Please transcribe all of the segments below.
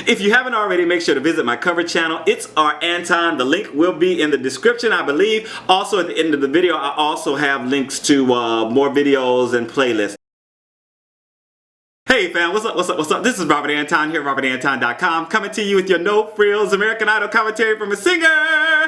If you haven't already, make sure to visit my cover channel. It's our Anton. The link will be in the description, I believe. Also at the end of the video, I also have links to more videos and playlists. Hey fam, what's up? This is Robert Anton here at robertantonnyc.com, coming to you with your no frills American Idol commentary from a singer.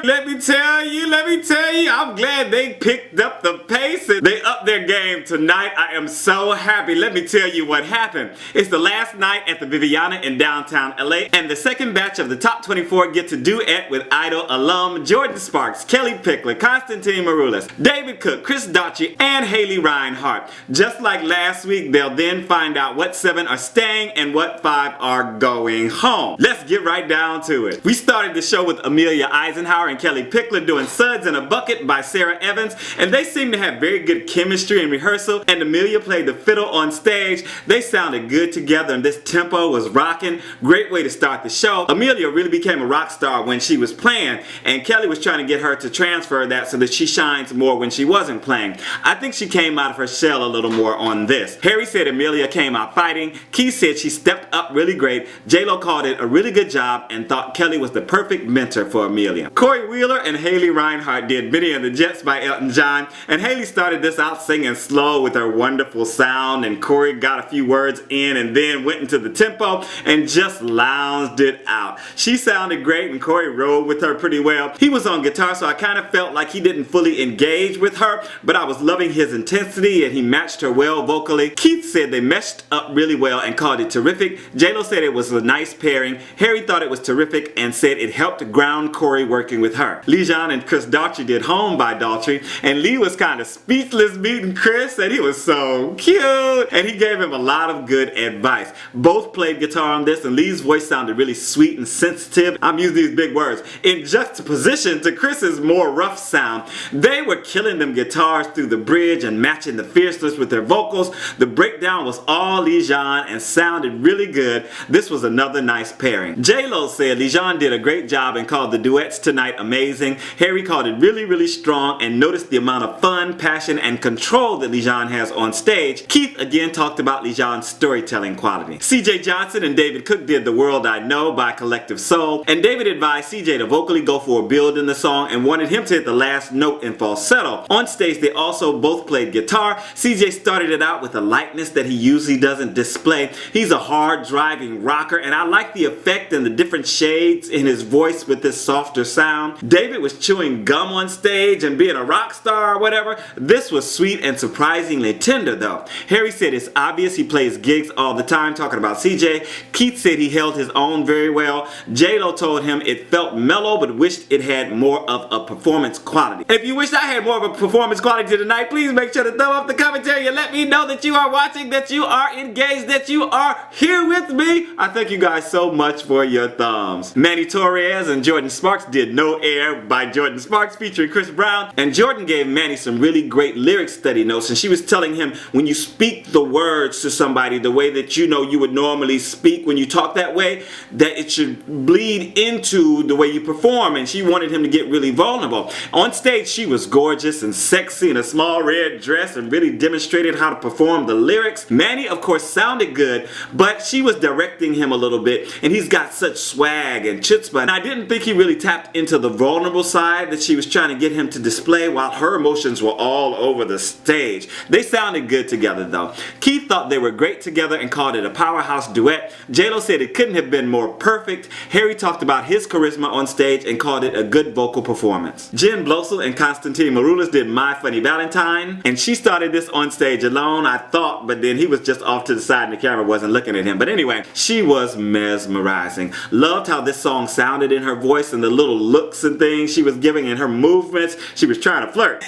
Let me tell you, I'm glad they picked up the pace and they upped their game tonight. I am so happy. Let me tell you what happened. It's the last night at the Viviana in downtown LA, and the second batch of the top 24 get to duet with Idol Alum Jordin Sparks, Kellie Pickler, Constantine Maroulis, David Cook, Daughtry, and Reinhart. Just like last week, they'll then find out what 7 are staying and what 5 are going home. Let's get right down to it. We started the show with Amelia, Eisenhower, and Kellie Pickler doing Suds in a Bucket by Sara Evans, and they seemed to have very good chemistry in rehearsal, and Amelia played the fiddle on stage. They sounded good together and this tempo was rocking. Great way to start the show. Amelia really became a rock star when she was playing, and Kellie was trying to get her to transfer that so that she shines more when she wasn't playing. I think she came out of her shell a little more on this. Harry said Amelia came out fighting. Keith said she stepped up really great. J-Lo called it a really good job and thought Kellie was the perfect mentor for Amelia. Kory and Reinhart did Bennie and the Jets by Elton John, and Haley started this out singing slow with her wonderful sound, and Kory got a few words in and then went into the tempo and just lounged it out. She sounded great and Kory rode with her pretty well. He was on guitar, so I kind of felt like he didn't fully engage with her, but I was loving his intensity and he matched her well vocally. Keith said they meshed up really well and called it terrific. J-Lo said it was a nice pairing. Harry thought it was terrific and said it helped ground Kory working with her. Jenn and Daughtry did Home by Daughtry, and Lee was kind of speechless meeting Chris, and he was so cute, and he gave him a lot of good advice. Both played guitar on this, and Lee's voice sounded really sweet and sensitive. I'm using these big words. In juxtaposition to Chris's more rough sound, they were killing them guitars through the bridge and matching the fierceness with their vocals. The breakdown was all Jenn and sounded really good. This was another nice pairing. J-Lo said Jenn did a great job and called the duets tonight amazing. Harry called it really strong and noticed the amount of fun, passion, and control that Jenn has on stage. Keith again talked about Jenn's storytelling quality. CJ Johnson and David Cook did The World I Know by Collective Soul, and David advised CJ to vocally go for a build in the song and wanted him to hit the last note in falsetto. On stage they also both played guitar. CJ started it out with a lightness that he usually doesn't display. He's a hard driving rocker, and I like the effect and the different shades in his voice with this softer sound. David was chewing gum on stage and being a rock star or whatever. This was sweet and surprisingly tender though. Harry said it's obvious he plays gigs all the time, talking about CJ. Keith said he held his own very well. J-Lo told him it felt mellow but wished it had more of a performance quality. If you wish I had more of a performance quality tonight, please make sure to thumb up the commentary and let me know that you are watching, that you are engaged, that you are here with me. I thank you guys so much for your thumbs. Manny, Torres, and Jordin Sparks did No Air by Jordin Sparks featuring Chris Brown, and Jordin gave Manny some really great lyric study notes, and she was telling him when you speak the words to somebody the way that you would normally speak when you talk that way, that it should bleed into the way you perform, and she wanted him to get really vulnerable. On stage she was gorgeous and sexy in a small red dress and really demonstrated how to perform the lyrics. Manny of course sounded good, but she was directing him a little bit, and he's got such swag and chutzpah, and I didn't think he really tapped into the vulnerable side that she was trying to get him to display while her emotions were all over the stage. They sounded good together though. Keith thought they were great together and called it a powerhouse duet. J-Lo said it couldn't have been more perfect. Harry talked about his charisma on stage and called it a good vocal performance. Jenn, Blosil, and Constantine Maroulis did My Funny Valentine, and she started this on stage alone, I thought, but then he was just off to the side and the camera wasn't looking at him. But anyway, she was mesmerizing. Loved how this song sounded in her voice and the little looks and things she was giving in her movements. She was trying to flirt.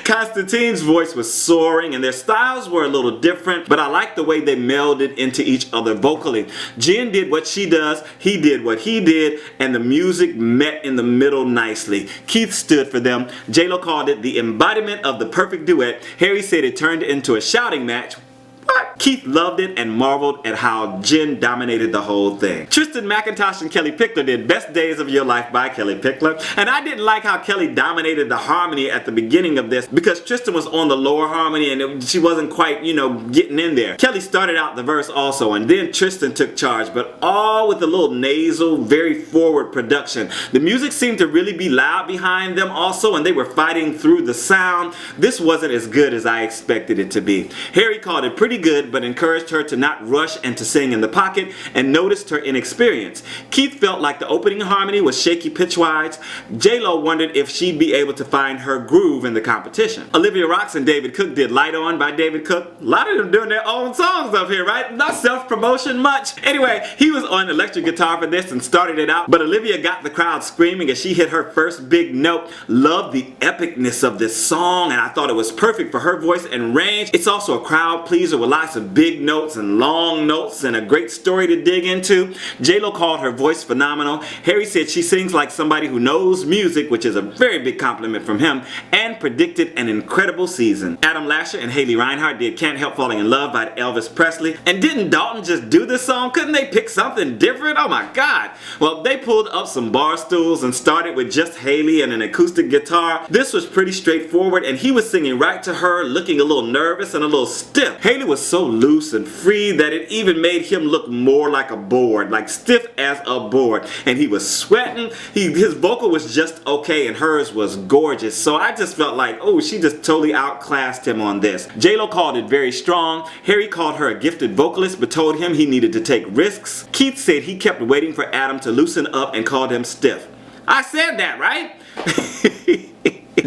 Constantine's voice was soaring and their styles were a little different, but I liked the way they melded into each other vocally. Jenn did what she does, he did what he did, and the music met in the middle nicely. Keith stood for them. J-Lo called it the embodiment of the perfect duet. Harry said it turned into a shouting match. What? Keith loved it and marveled at how Jenn dominated the whole thing. Tristan, McIntosh, and Kellie Pickler did Best Days of Your Life by Kellie Pickler, and I didn't like how Kellie dominated the harmony at the beginning of this because Tristan was on the lower harmony and she wasn't quite, getting in there. Kellie started out the verse also, and then Tristan took charge, but all with a little nasal, very forward production. The music seemed to really be loud behind them also, and they were fighting through the sound. This wasn't as good as I expected it to be. Harry called it pretty good, but encouraged her to not rush and to sing in the pocket, and noticed her inexperience. Keith felt like the opening harmony was shaky pitch-wise. J-Lo wondered if she'd be able to find her groove in the competition. Olivia Rocks and David Cook did Light On by David Cook. A lot of them doing their own songs up here, right? Not self-promotion much. Anyway, he was on electric guitar for this and started it out, but Olivia got the crowd screaming as she hit her first big note. Loved the epicness of this song, and I thought it was perfect for her voice and range. It's also a crowd pleaser with lots of big notes and long notes and a great story to dig into. J-Lo called her voice phenomenal. Harry said she sings like somebody who knows music, which is a very big compliment from him, and predicted an incredible season. Adam Lasher and Haley Reinhart did Can't Help Falling in Love by Elvis Presley. And didn't Dalton just do this song? Couldn't they pick something different? Oh my God. Well, they pulled up some bar stools and started with just Haley and an acoustic guitar. This was pretty straightforward, and he was singing right to her, looking a little nervous and a little stiff. Haley was so loose and free that it even made him look more like a board, like stiff as a board. And he was sweating. His vocal was just okay, and hers was gorgeous. So I just felt like, oh, she just totally outclassed him on this. J-Lo called it very strong. Harry called her a gifted vocalist, but told him he needed to take risks. Keith said he kept waiting for Adam to loosen up and called him stiff. I said that, right?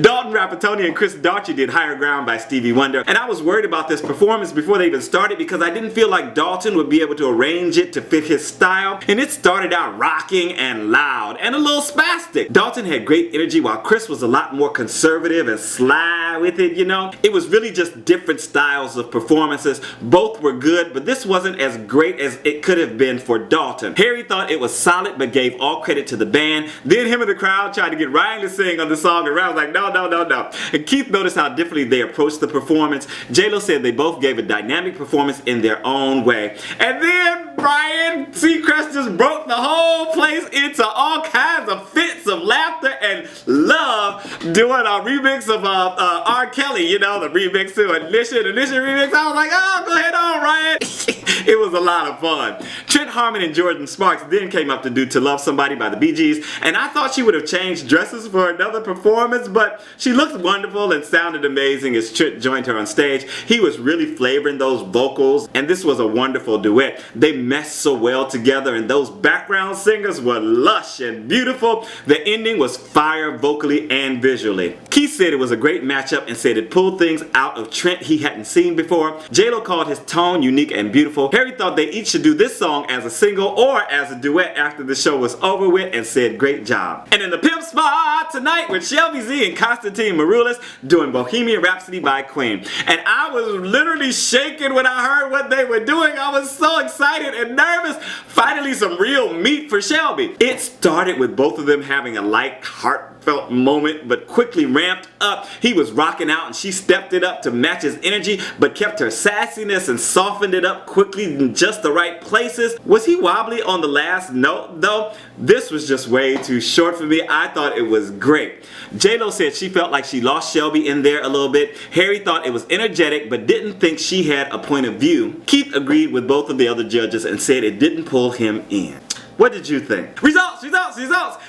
Dalton, Rapatoni, and Daughtry did Higher Ground by Stevie Wonder, and I was worried about this performance before they even started because I didn't feel like Dalton would be able to arrange it to fit his style, and it started out rocking and loud and a little spastic. Dalton had great energy while Chris was a lot more conservative and sly with it, It was really just different styles of performances. Both were good, but this wasn't as great as it could have been for Dalton. Harry thought it was solid but gave all credit to the band. Then him and the crowd tried to get Ryan to sing on the song, and Ryan was like, no. And Keith noticed how differently they approached the performance. J-Lo said they both gave a dynamic performance in their own way. And then Brian Seacrest just broke the whole place into all kinds of fits of laughter and love doing a remix of R. Kelly, the remix to Initial remix. I was like, oh, go ahead on, Ryan. It was a lot of fun. Trent Harmon and Jordin Sparks then came up to do To Love Somebody by the Bee Gees, and I thought she would have changed dresses for another performance, but she looked wonderful and sounded amazing as Trent joined her on stage. He was really flavoring those vocals, and this was a wonderful duet. They meshed so well together, and those background singers were lush and beautiful. The ending was fire vocally and visually. Keith said it was a great matchup and said it pulled things out of Trent he hadn't seen before. J-Lo called his tone unique and beautiful. Harry thought they each should do this song as a single or as a duet after the show was over with, and said great job. And in the pimp spot tonight with Shelby Z and Constantine Maroulis doing Bohemian Rhapsody by Queen. And I was literally shaking when I heard what they were doing. I was so excited and nervous. Finally some real meat for Shelby. It started with both of them having a light, heartfelt moment, but quickly ramped up. He was rocking out and she stepped it up to match his energy, but kept her sassiness and softened it up quickly in just the right places. Was he wobbly on the last note though? This was just way too short for me. I thought it was great. J-Lo said she felt like she lost Shelby in there a little bit. Harry thought it was energetic but didn't think she had a point of view. Keith agreed with both of the other judges and said it didn't pull him in. What did you think? Results!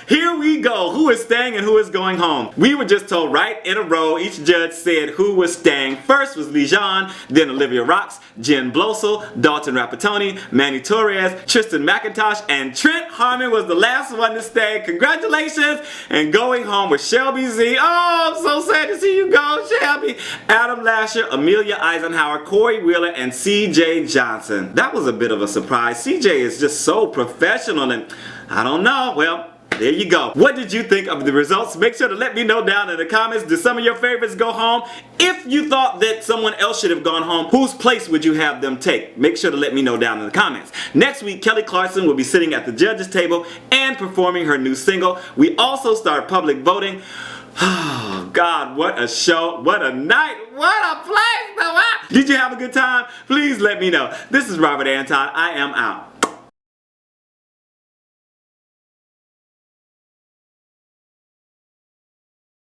Here we go. Who is staying and who is going home? We were just told right in a row. Each judge said who was staying. First was Lijon, then Olivia Rocks, Jenn Blosil, Dalton Rapatoni, Manny Torres, Tristan McIntosh, and Trent Harmon was the last one to stay. Congratulations! And going home with Shelby Z. Oh, I'm so sad to see you go, Shelby. Adam Lasher, Amelia Eisenhower, Kory Wheeler, and CJ Johnson. That was a bit of a surprise. CJ is just so professional, and I don't know. Well, there you go. What did you think of the results? Make sure to let me know down in the comments. Did some of your favorites go home? If you thought that someone else should have gone home, whose place would you have them take? Make sure to let me know down in the comments. Next week, Kelly Clarkson will be sitting at the judges table and performing her new single. We also start public voting. Oh God, what a show, what a night, what a place! Did you have a good time? Please let me know. This is Robert Anton. I am out.